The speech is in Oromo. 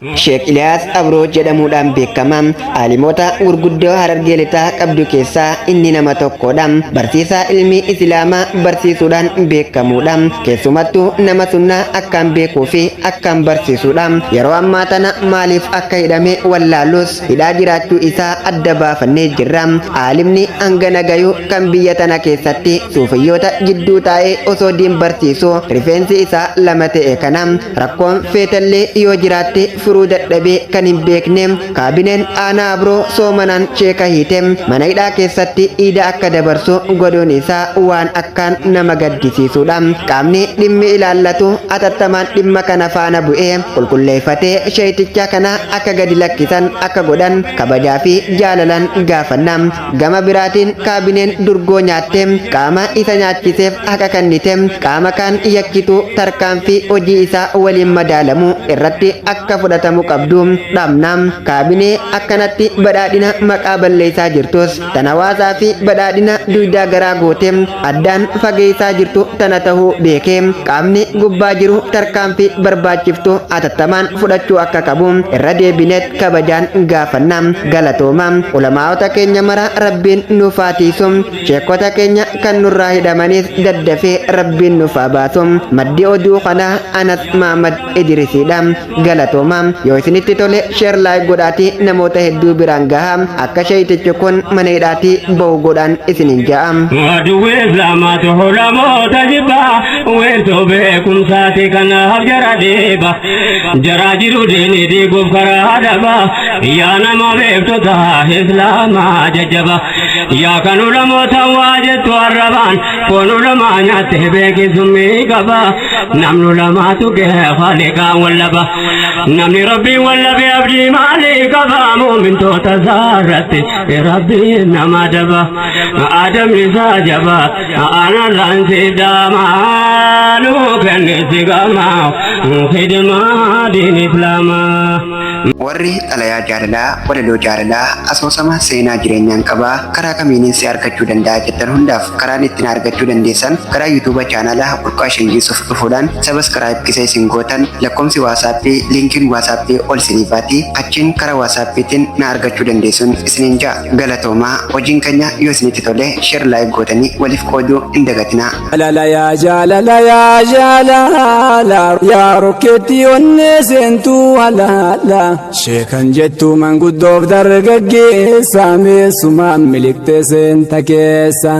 Sheek Iliyaas Abroo jedhamuudhaan beekama. Aalimoota gurguddoo Harargee Lixaa qabdu keessaa inni nama tokkodha. Barsiisaa ilmi Islaamaa barsiisuudhaan beekamuudha. Keessumattuu nama sunnaa akkaan beekuu fi akkaan barsiisuudha. Yeroo ammaa tana maaliif akka hidhame wallaalus hidhaa jiraachuu isaa adda baafannee jirra. Aalimni hangana gayuu kan biyya tana keessatti suufiyyoota jidduu taa'ee osoo diin barsiisu rifeensi isaa lama ta'e kana rakkoon feetallee yoo jiraatte furuu dadhabee kan hin beekne kaabineen aanaa Abroo soomanaan sheeka hiite mana hidhaa keessatti iida akka dabarsu godhuun isaa waan akkaan nama gaddisiisudha. Qaamni dhimmi ilaallatu atattamaan dhimma kana faana bu'ee qulqulleeffatee sheeticha kana akka gadi lakkisan akka godhan kabajaa fi jaalalaan gaafanna. Gama biraatiin kaabineen durgoo nyaatte qaama isa nyaachiseef akka kennite qaama kaan yakkitu tarkaanfii hojii isaa waliin madaalamu irratti akka fudhatamu qabdu dhabna. Kaabinee akkanatti badhaadhina maqaa balleessaa jirtus tan hawaasaa fi badhaadhina duydaa garaa goote addaan fageessaa jirtu tana ta'uu beekee qaamni gubbaa jiru tarkaanfii barbaachiftu atattamaan fudhachuu akka qabu irra deebineet kabajaan gaafanna. Galatooma ulamaa'ota keenya mara rabbiin nuuf haa tiisu. Sheekota keenya kan nurraa hidhamanis daddafee rabbiin nuuf haa baasu. Maddi oduu kanaa Anas Mahamad Idrisiidha. Galatooma yoo isinitti tole sheer laayik godhaatii namoota hedduu biraan gaha akka sheetichi kun mana hidhaatii bahu godhaan isinin ja'a. Waduwe islaamaatu holamoota jibba weertoo beekumsaati kanaaf jara deeba jara jiru diinii diiguuf karaa dhaba yaa nama beektota islaamaa jajjaba yaa kan ulamoota waa jettu arrabaan kun ulamaa nyaatte beekisummii qaba namni ulamaatu geefaliqaan wallaba namni rabbii wallabe abdii maalii qaba muumintoota saarratti rabbii nama daba adamni isaa jaba ana laansi daamaanu kennisi gamaa khidmaa diin islaamaa. Warri xalayaa jaalalaa walaloo jaalalaa asoosama seenaa jireenyaan qabaa karaa kamiiniin si argachuu danda'a jettan hundaaf karaan ittiin argachuu dandeessan karaa yuutuuba chaanalaa Burqaa Shingiisuuf dhufuudhaan sabiskiraayib isa isin gootan lakkoomsi waasaappii liinkiin waasaappii ol siniifaati achiin karaa waasaappiitiin na argachuu dandeessuun isinin ja'a. Galatoomaa hojiin keenya yoo isinitti tole sheer laayik gootanii waliif qooduu hin dagatinaa. Jaalala yaa rokkeetti onnee seentuu halaala. Sheekan jettu manguddoof dargaggeessa meessumaan miliqtee seenta keessa.